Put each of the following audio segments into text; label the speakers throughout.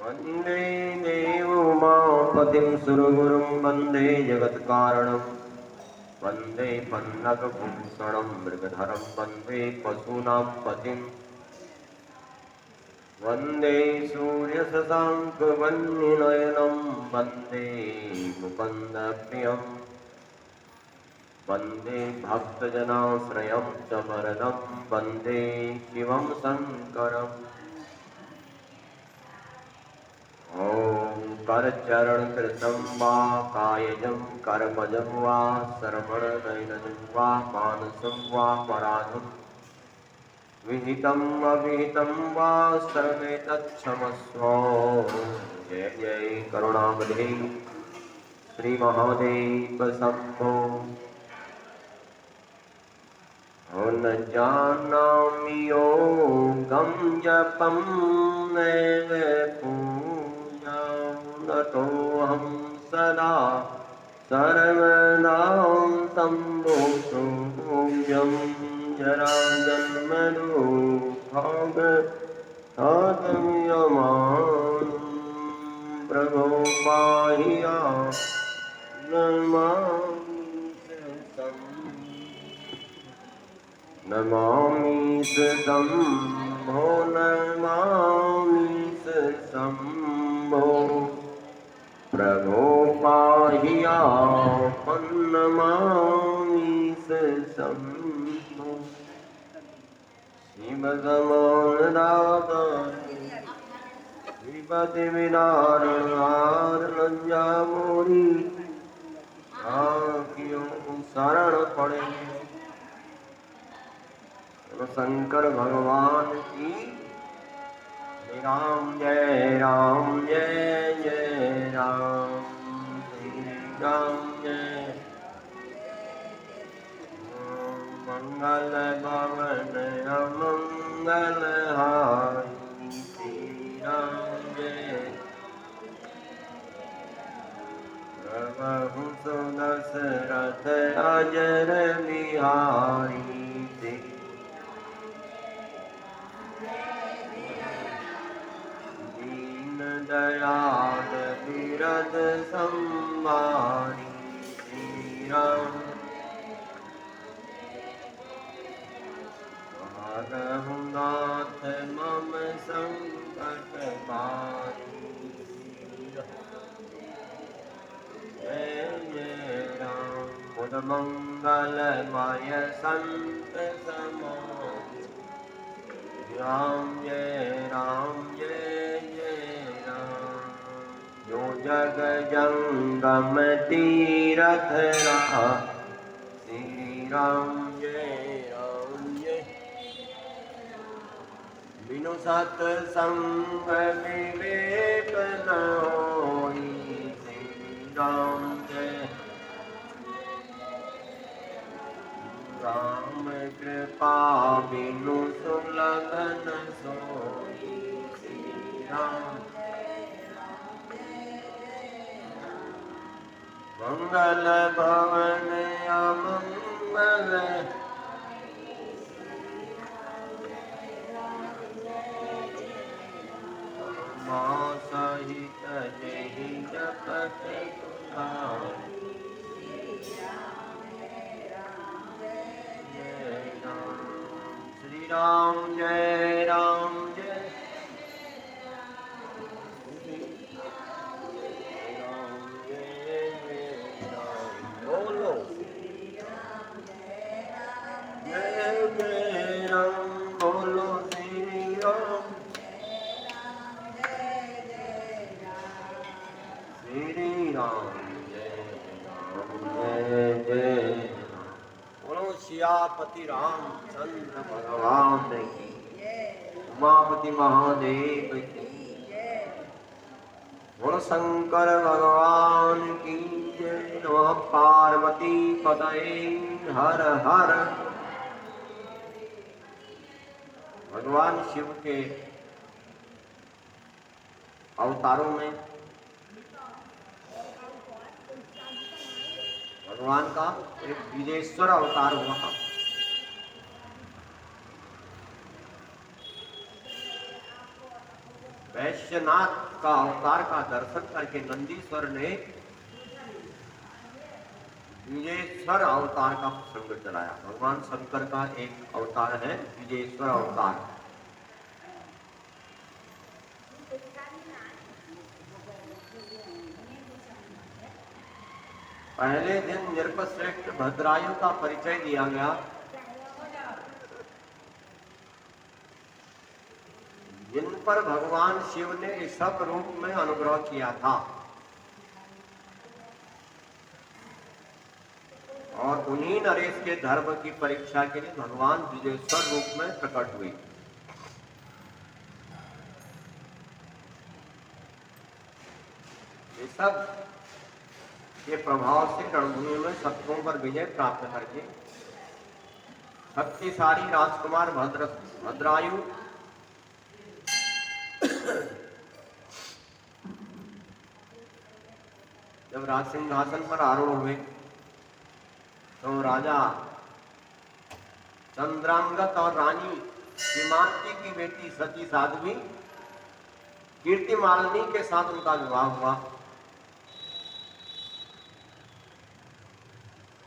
Speaker 1: वन्दे देवोमापतिं सुरगुरुं वन्दे जगत्कारणं वन्दे पन्नगभूषणं मृगधरं वन्दे पशूनां पतिं वन्दे सूर्यशशाङ्कवह्निनयनं वन्दे मुकुन्दप्रियं वन्दे भक्तजनाश्रयं च वरदं वन्दे शिवं शङ्करम् ॐ करचरणकृतं वा कायजं कर्मजं वा श्रवणनयनं वा मानसं वा पराधं विहितम् अविहितं वा सर्वमेतत्क्षमस्व। जय जय करुणावधे श्रीमहादेव शम्भो। न जानामि योगं जपं नैव पूजां नतोऽहं सदा सर्वदा सम्भोक्तुं जराजन्मदुःखं प्रभो पाहि नमामि शम्भो नमामि शम्भो प्रभो पाहि नमामि शम्भो शिव समान दाता विपदि विदारण मोरी आँखियों शरण पड़े शंकर भगवान की। जय राम जय राम श्री राम जय। मंगल भवन अमंगल हारी श्री राम जय। प्रभु सुदशरथ अजर बिहारी दयाल बिरद संवारी श्री राम। रघुनाथ मम संकट बारी जय जय राम। मुद मंगलमय संत समाधि राम जय राम जय जो जग जंगम तीरथ रहा श्री राम जय बिनु सत्संग विवेक न होई श्री राम जय। राम कृपा बिनु सुलगन सोई श्री राम। मंगल भवन अमंगल मां सहित जहि जपत तुहारी जय राम। श्री राम जय राम जय सियापति रामचंद्र भगवान की। उमापति महादेव की। बोलो शंकर भगवान की जय। नमः पार्वती पतये हर हर। भगवान शिव के अवतारों में भगवान का एक विजेश्वर अवतार हुआ था। वैश्य वैश्यनाथ का अवतार का दर्शन करके नंदीश्वर ने विजयेश्वर अवतार का प्रसंग चलाया। भगवान शंकर का एक अवतार है विजयेश्वर अवतार। पहले दिन नृपश्रेष्ठ भद्रायु का परिचय दिया गया। जिन पर भगवान शिव ने ऋषभ रूप में अनुग्रह किया था और उन्हीं नरेश के धर्म की परीक्षा के लिए भगवान विजयेश्वर रूप में प्रकट हुए। ऋषभ के प्रभाव से रणभूमि में शत्रुओं पर विजय प्राप्त करके शक्तिशाली राजकुमार भद्रायु जब राज सिंहासन पर आरूढ़ हुए तो राजा चंद्रांगत और रानी सीमांती की बेटी सती साध्वी कीर्तिमालिनी के साथ उनका विवाह हुआ।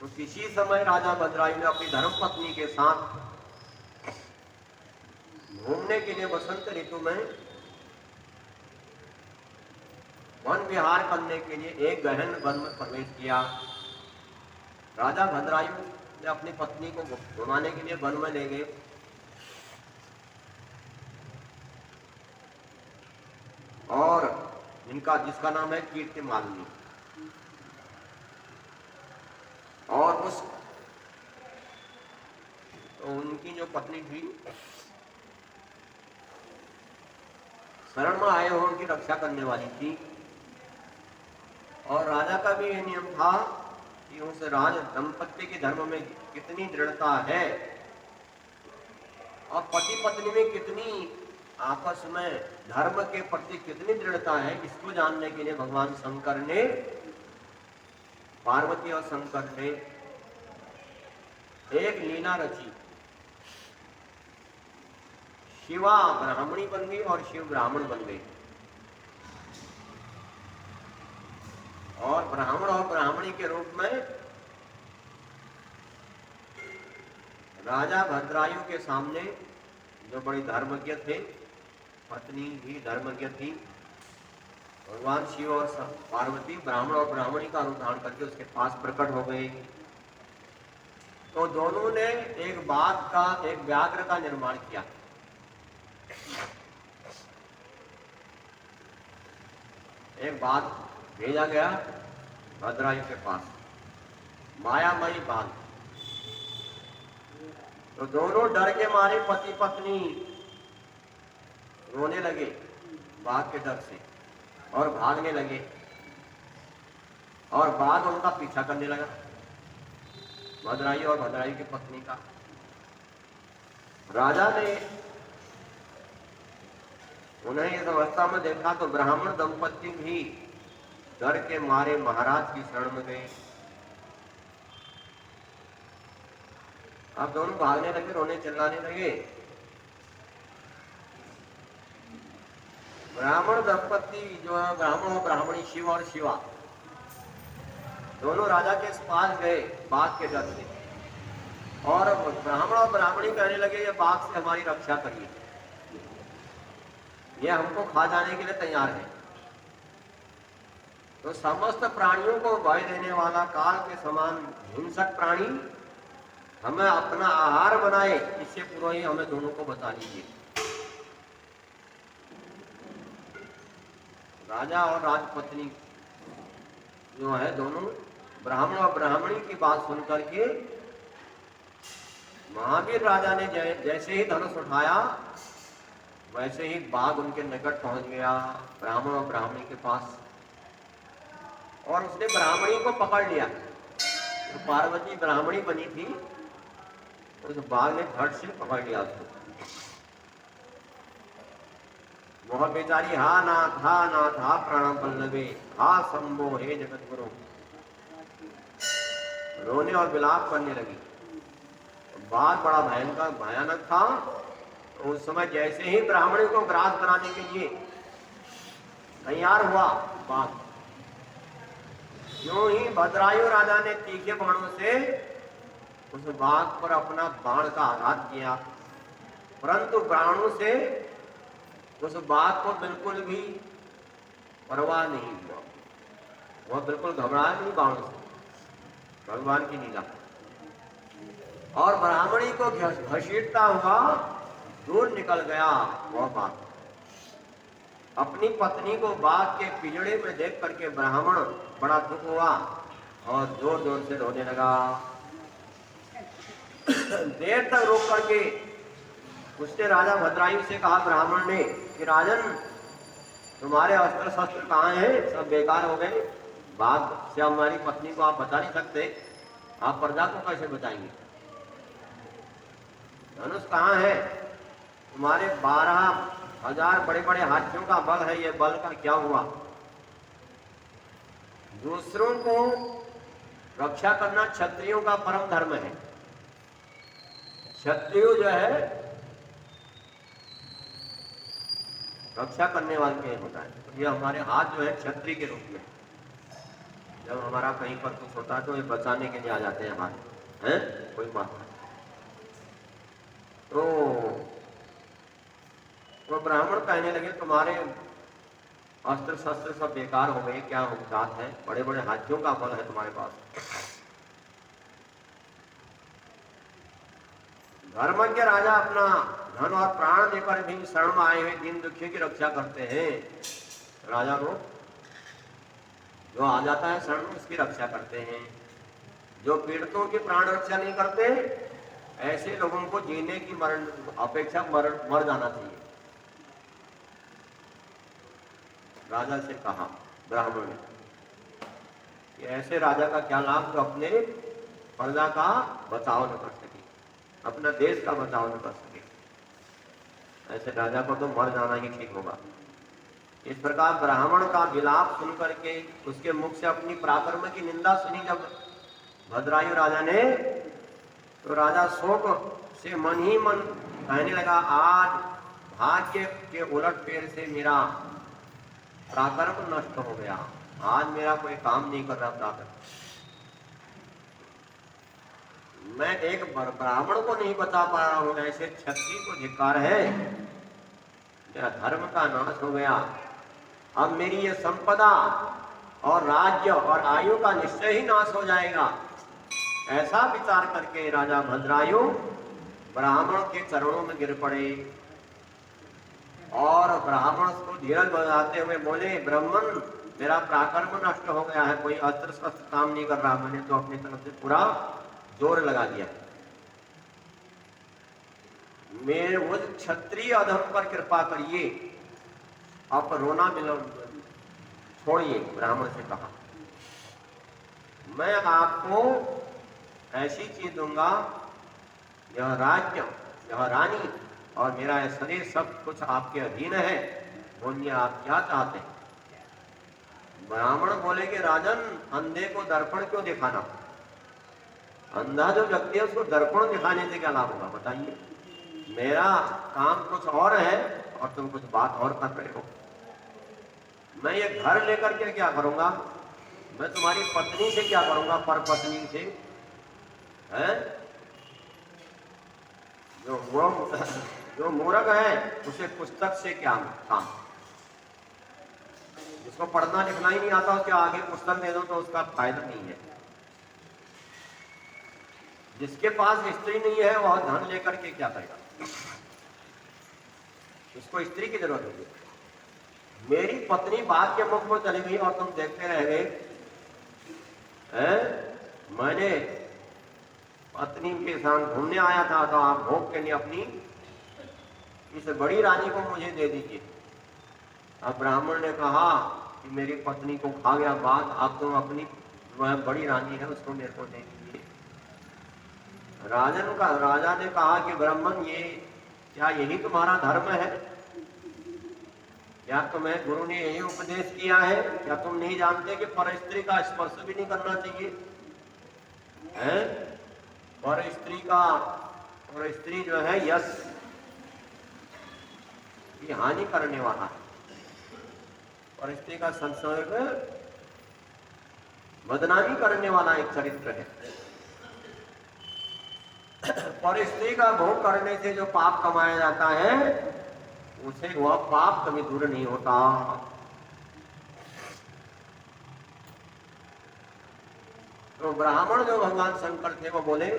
Speaker 1: तो किसी समय राजा भद्रायु ने अपनी धर्मपत्नी के साथ घूमने के लिए वसंत ऋतु में वन विहार करने के लिए एक गहन वन में प्रवेश किया। राजा भद्रायु ने अपनी पत्नी को घुमाने के लिए वन में ले गए। और जिसका नाम है कीर्तिमालिनी, और उनकी जो पत्नी थी शरण में आए हो उनकी रक्षा करने वाली थी। और राजा का भी यह नियम था कि उस राज दंपत्ति के धर्म में कितनी दृढ़ता है और पति पत्नी में कितनी आपस में धर्म के प्रति कितनी दृढ़ता है, इसको जानने के लिए भगवान शंकर ने, पार्वती और शंकर ने एक लीला रची। शिवा ब्राह्मणी बन गई और शिव ब्राह्मण बन गई। और ब्राह्मण और ब्राह्मणी के रूप में राजा भद्रायु के सामने, जो बड़ी धर्मज्ञ थे, पत्नी भी धर्मज्ञ थी, भगवान शिव और पार्वती ब्राह्मण और ब्राह्मणी का रूप धारण करके उसके पास प्रकट हो गए। तो दोनों ने एक बाघ का, एक व्याघ्र का निर्माण किया। एक बाघ भेजा गया भद्रायु के पास, मायामयी बाघ। तो दोनों डर के मारे पति पत्नी रोने लगे बाघ के डर से और भागने लगे, और बाघ उनका पीछा करने लगा, भद्रायु और भद्रायु की पत्नी का। राजा ने उन्हें इस अवस्था में देखा तो ब्राह्मण दंपत्ति भी डर के मारे महाराज की शरण में गए। अब दोनों भागने लगे, रोने चिल्लाने लगे। ब्राह्मण दंपत्ति जो है, ब्राह्मण और ब्राह्मणी, शिव और शिवा, दोनों राजा के पास गए बाघ के डर से, और ब्राह्मण और ब्राह्मणी कहने लगे ये बाघ से हमारी रक्षा करिए, ये हमको खा जाने के लिए तैयार है। तो समस्त प्राणियों को भय देने वाला काल के समान हिंसक प्राणी हमें अपना आहार बनाए, इससे पूर्व ही हमें दोनों को बता लीजिए। राजा और राजपत्नी जो है दोनों ब्राह्मण और ब्राह्मणी की बात सुनकर के महावीर राजा ने जैसे ही धनुष उठाया वैसे ही बाघ उनके निकट पहुंच गया, ब्राह्मण और ब्राह्मणी के पास, और उसने ब्राह्मणी को पकड़ लिया। तो पार्वती ब्राह्मणी बनी थी, उस बाघ ने धड़ से पकड़ लिया उसको। वह बेचारी हा नाथ हा प्राण पल्लवे हा शंभो हे जगत गुरु रोने और विलाप करने लगी। बाघ बड़ा भयानक था। तो उस समय जैसे ही ब्राह्मणी को ग्रास बनाने के लिए तैयार हुआ बाघ। यूं ही भद्रायु राजा ने तीखे बाणों से उस बाघ पर अपना बाण का आघात किया, परंतु बाणों से उस बाघ को बिल्कुल भी परवाह नहीं हुआ। वह बिल्कुल घबराया नहीं बाणों से, भगवान की लीला। और ब्राह्मणी को घसीटता हुआ दूर निकल गया वह बाघ। अपनी पत्नी को बाघ के पिंजड़े में देख करके ब्राह्मण बड़ा दुख हुआ और जोर जोर से रोने लगा। देर तक रोक करके उसने राजा भद्रायु से कहा ब्राह्मण ने कि राजन, तुम्हारे अस्त्र शस्त्र कहाँ हैं? सब बेकार हो गए। बाघ से हमारी पत्नी को आप बचा नहीं सकते, आप प्रजा को कैसे बचाएंगे? धनुष कहाँ है? तुम्हारे 12,000 बड़े बड़े हाथियों का बल है, ये बल का क्या हुआ? दूसरों को रक्षा करना क्षत्रियों का परम धर्म है। क्षत्रिय जो है रक्षा करने वाले होता है। तो ये हमारे हाथ जो है क्षत्रिय के रूप में, जब हमारा कहीं पर कुछ होता है तो ये बचाने के लिए आ जाते हैं हाथ, हैं? कोई बात नहीं। तो ब्राह्मण कहने लगे तुम्हारे अस्त्र शस्त्र सब बेकार हो गए, क्या बात है? बड़े बड़े हाथियों का बल है तुम्हारे पास। धर्मज्ञ राजा अपना धन और प्राण लेकर भी शरण में आए हुए दीन दुखियों की रक्षा करते हैं। राजा लोग जो आ जाता है शरण में उसकी रक्षा करते हैं। जो पीड़ितों की प्राण रक्षा नहीं करते, ऐसे लोगों को जीने की अपेक्षा मर जाना चाहिए। राजा से कहा ब्राह्मण ने कि ऐसे राजा का क्या लाभ जो अपने प्रजा का बचाव न कर सके, अपना देश का बचाव न कर सके। ऐसे राजा को तो मर जाना ही ठीक होगा। इस प्रकार ब्राह्मण का विलाप सुन करके उसके मुख से अपनी पराक्रम की निंदा सुनी जब भद्रायु राजा ने, तो राजा शोक से मन ही मन कहने लगा, आज भाग्य के उलट फेर से मेरा पराक्रम नष्ट हो गया। आज मेरा कोई काम नहीं कर रहा पराक्रम। मैं एक ब्राह्मण को नहीं बता पा रहा हूं, ऐसे क्षत्रिय को धिक्कार है। मेरा धर्म का नाश हो गया। अब मेरी ये संपदा और राज्य और आयु का निश्चय ही नाश हो जाएगा। ऐसा विचार करके राजा भद्रायु ब्राह्मण के चरणों में गिर पड़े और ब्राह्मण को धीरज बजाते हुए बोले, ब्राह्मण, मेरा पराक्रम नष्ट हो गया है, कोई अस्त्र शस्त्र काम नहीं कर रहा, मैंने तो अपनी तरफ से पूरा जोर लगा दिया। मेरे वो क्षत्रिय अधर्म पर कृपा करिए, आप रोना छोड़िए। ब्राह्मण से कहा, मैं आपको ऐसी चीज दूंगा, यह राज्य, यह रानी और मेरा यह शरीर सब कुछ आपके अधीन है, बोलिए आप क्या चाहते हैं? ब्राह्मण बोले कि राजन, अंधे को दर्पण क्यों दिखाना? अंधा जो व्यक्ति है उसको दर्पण दिखाने से क्या लाभ होगा, बताइए? मेरा काम कुछ और है और तुम कुछ बात और कर रहे हो। मैं ये घर लेकर के क्या करूंगा? मैं तुम्हारी पत्नी से क्या करूंगा? पर पत्नी से है? जो मूर्ख है उसे पुस्तक से क्या काम? जिसको पढ़ना लिखना ही नहीं आता उसके आगे पुस्तक दे दो तो उसका फायदा नहीं है। जिसके पास स्त्री नहीं है वह धन लेकर के क्या करेगा? उसको स्त्री की जरूरत होगी। मेरी पत्नी बात के मुख में चली गई और तुम देखते रह गए। मैंने पत्नी के साथ घूमने आया था तो आप भोग के लिए अपनी इस बड़ी रानी को मुझे दे दीजिए। अब ब्राह्मण ने कहा कि मेरी पत्नी को खा गया बात, अब तुम अपनी वह बड़ी रानी है उसको मेरे को दे दीजिए। राजा ने कहा कि ब्राह्मण, ये क्या यही तुम्हारा धर्म है? क्या तुम्हें गुरु ने यही उपदेश किया है? क्या तुम नहीं जानते कि पर स्त्री का स्पर्श भी नहीं करना चाहिए? हैं? पर स्त्री जो है यश की हानि करने वाला है। और स्त्री का संसर्ग बदनामी करने वाला एक चरित्र है। पर स्त्री का भोग करने से जो पाप कमाया जाता है उसे वह पाप कभी दूर नहीं होता। तो ब्राह्मण जो भगवान शंकर थे वो बोले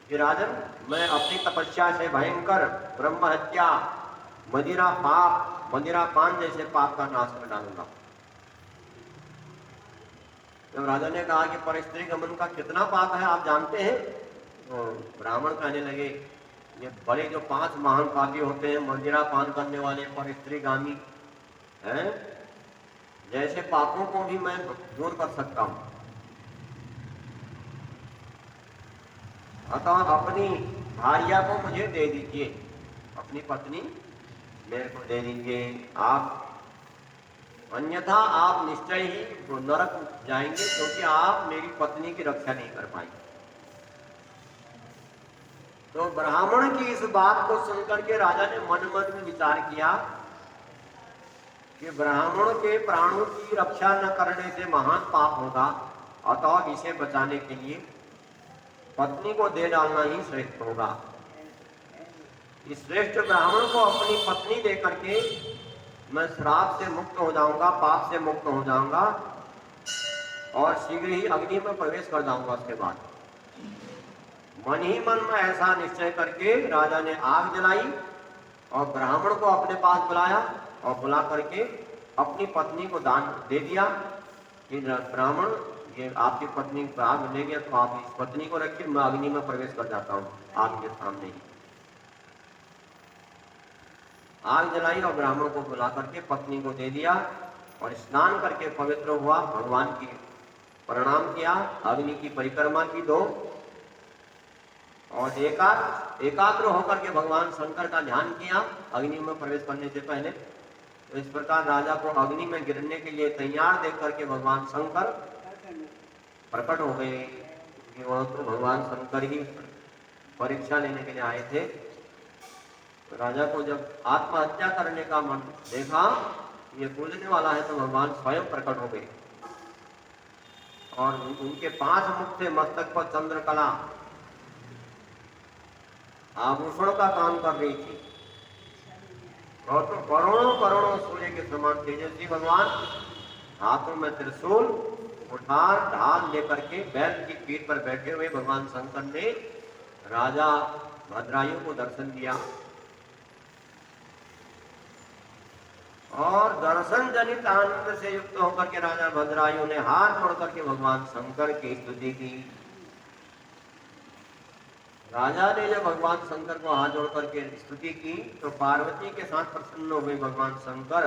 Speaker 1: कि राजन, मैं अपनी तपस्या से भयंकर ब्रह्म हत्या, मदिरा पाप, मदिरा पान जैसे पाप का नाश कर डालूंगा। जब राजा ने कहा कि पर स्त्री गमन का कितना पाप है आप जानते हैं, तो ब्राह्मण कहने लगे ये बड़े जो 5 महान पापी होते हैं, मदिरा पान करने वाले, पर स्त्री गामी हैं, जैसे पापों को भी मैं दूर कर सकता हूं। अतः अपनी भार्या को मुझे दे दीजिए, अपनी पत्नी मेरे को दे दीजिए आप, अन्यथा आप निश्चय ही नरक जाएंगे, क्योंकि आप मेरी पत्नी की रक्षा नहीं कर पाएंगे। तो ब्राह्मण की इस बात को सुनकर के राजा ने मन मन में विचार किया कि ब्राह्मण के प्राणों की रक्षा न करने से महान पाप होगा, अतः इसे बचाने के लिए पत्नी को दे डालना ही श्रेष्ठ होगा। इस श्रेष्ठ ब्राह्मण को अपनी पत्नी दे करके मैं श्राप से मुक्त हो जाऊंगा, पाप से मुक्त हो जाऊंगा और शीघ्र ही अग्नि में प्रवेश कर जाऊंगा। उसके बाद मन ही मन में ऐसा निश्चय करके राजा ने आग जलाई और ब्राह्मण को अपने पास बुलाया और बुला करके अपनी पत्नी को दान दे दिया कि ब्राह्मण, ये आपकी पत्नी को आग ले गया, तो आप इस पत्नी को रखिए, मैं अग्नि में प्रवेश कर जाता हूँ आपके सामने ही। आग जलाई और ब्राह्मण को बुला करके पत्नी को दे दिया और स्नान करके पवित्र हुआ, भगवान की प्रणाम किया, अग्नि की परिक्रमा की 2 और एकाग्र होकर के भगवान शंकर का ध्यान किया अग्नि में प्रवेश करने से पहले। तो इस प्रकार राजा को अग्नि में गिरने के लिए तैयार देख करके भगवान शंकर प्रकट हो गए कि वह तो भगवान शंकर ही परीक्षा लेने के लिए आए थे। तो राजा को जब आत्महत्या करने का मन देखा ये कूदने वाला है, तो भगवान स्वयं प्रकट हो गए और उनके 5 मुख थे, मस्तक पर चंद्रकला आभूषण का काम कर रही थी और तो करोड़ों करोड़ों सूर्य के समान तेजस्वी भगवान, हाथों में त्रिशूल, उठार ढाल लेकर के बैल की पीठ पर बैठे हुए भगवान शंकर ने राजा भद्रायु को दर्शन दिया और दर्शन जनित आनंद से युक्त होकर के राजा भद्रायु ने हाथ जोड़ करके भगवान शंकर की स्तुति की। राजा ने जब भगवान शंकर को हाथ जोड़ करके स्तुति की तो पार्वती के साथ प्रसन्न हो गए। भगवान शंकर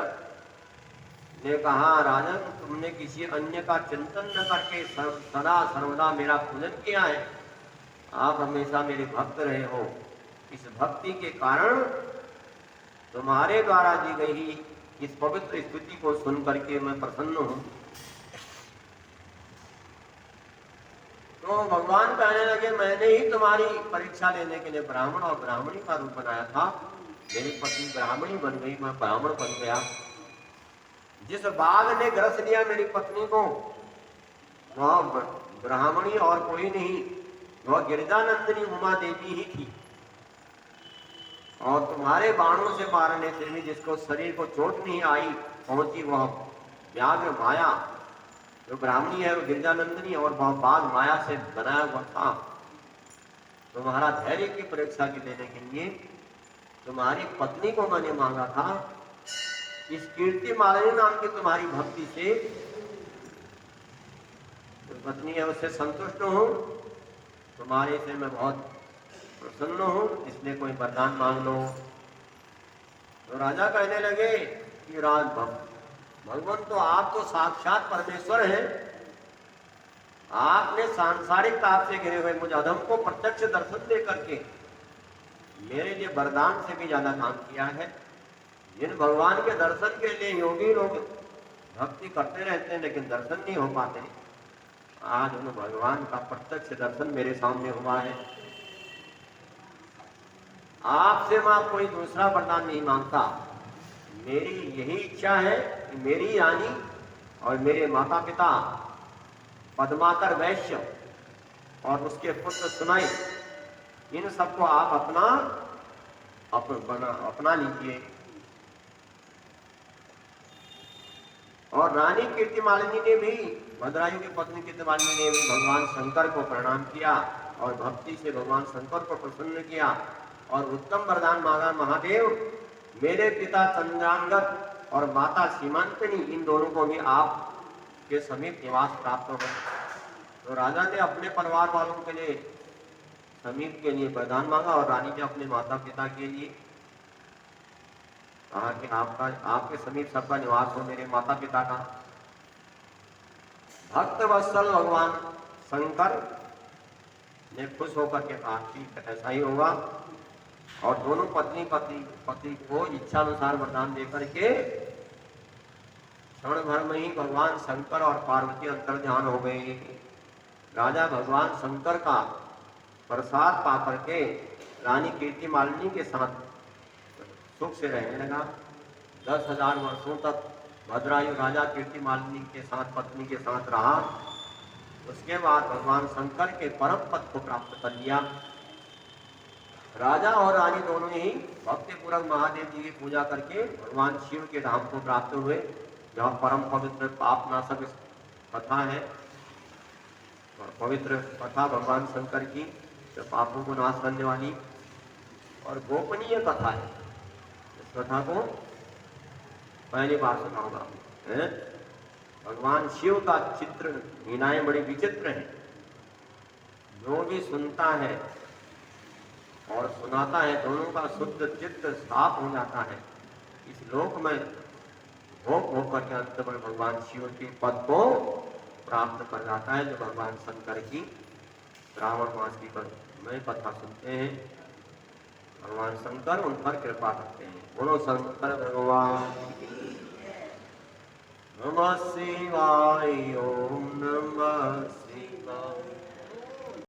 Speaker 1: ने कहा, राजन, तुमने किसी अन्य का चिंतन न करके सदा सर्वदा मेरा पूजन किया है, आप हमेशा मेरे भक्त रहे हो। इस भक्ति के कारण तुम्हारे द्वारा दी गई इस पवित्र स्तुति को सुन करके मैं प्रसन्न हूं। तो भगवान कहने लगे, मैंने ही तुम्हारी परीक्षा लेने के लिए ब्राह्मण और ब्राह्मणी का रूप बनाया था, मेरी पत्नी ब्राह्मणी बन गई, मैं ब्राह्मण बन गया। जिस बाघ ने ग्रस लिया मेरी पत्नी को वह ब्राह्मणी और कोई नहीं, वह गिरजानंदिनी उमा देवी ही थी। और तुम्हारे बाणों से मारने से भी जिसको शरीर को चोट नहीं आई पहुंची वह व्याघ्र माया जो ब्राह्मणी है, वो गिरजानंदिनी और वह बाघ माया से बनाया हुआ था। तुम्हारा धैर्य की परीक्षा की देने के लिए तुम्हारी पत्नी को मैंने मांगा था। इस कीर्ति मालिनी नाम की तुम्हारी भक्ति से जो पत्नी है उससे संतुष्ट हूं, तुम्हारे से मैं बहुत प्रसन्न हूं, इसलिए कोई वरदान मांग लो। तो राजा कहने लगे कि राज भगवान, तो आप तो साक्षात परमेश्वर हैं, आपने सांसारिक ताप से घिरे हुए मुझ अधम को प्रत्यक्ष दर्शन दे करके मेरे लिए वरदान से भी ज्यादा काम किया है। जिन भगवान के दर्शन के लिए योगी लोग भक्ति करते रहते हैं लेकिन दर्शन नहीं हो पाते, आज उन भगवान का प्रत्यक्ष दर्शन मेरे सामने हुआ है। आपसे मैं कोई दूसरा वरदान नहीं मांगता, मेरी यही इच्छा है कि मेरी रानी और मेरे माता पिता पद्माकर वैश्य और उसके पुत्र सुनाई, इन सबको आप अपना लीजिए। और रानी कीर्तिमालिनी ने भी, भद्रायु की पत्नी कीर्तिमालिनी ने भी भगवान शंकर को प्रणाम किया और भक्ति से भगवान शंकर को प्रसन्न किया और उत्तम वरदान मांगा, महादेव मेरे पिता चंद्रांगद और माता सीमांतनी, इन दोनों को भी आप के समीप निवास प्राप्त हो। तो राजा ने अपने परिवार वालों के लिए, समीप के लिए वरदान मांगा और रानी ने अपने माता पिता के लिए कहा कि आपके समीप सबका निवास हो, मेरे माता पिता का। भक्त वत्सल भगवान शंकर ने खुश होकर के कहा कि ऐसा ही होगा और दोनों पति को इच्छानुसार वरदान देकर के क्षण भर में ही भगवान शंकर और पार्वती अंतर्ध्यान हो गए। राजा भगवान शंकर का प्रसाद पा करके रानी कीर्तिमालिनी के साथ सुख से रहने लगा। 10,000 वर्षों तक भद्रायु राजा कीर्तिमालिनी के साथ, पत्नी के साथ रहा। उसके बाद भगवान शंकर के परम पद को प्राप्त कर लिया। राजा और रानी दोनों ही भक्तिपूर्वक महादेव जी की पूजा करके भगवान शिव के धाम को प्राप्त हुए, जहाँ परम पवित्र पाप नाशक कथा है, पवित्र कथा भगवान शंकर की, जो पापों को नाश करने वाली और गोपनीय कथा है। इस कथा को पहली बार सुनाऊंगा। भगवान शिव का चित्र, लीलाएं बड़ी विचित्र हैं। जो भी सुनता है और सुनाता है, दोनों का शुद्ध चित्त साफ हो जाता है। इस लोक में भोग होकर के अंत में भगवान शिव के पद को प्राप्त कर जाता है, जो भगवान शंकर की श्रावण मास की में कथा सुनते हैं। भगवान शंकर उन पर कृपा करते हैं। बोलो शंकर भगवान। नमः शिवाय। ओम नमः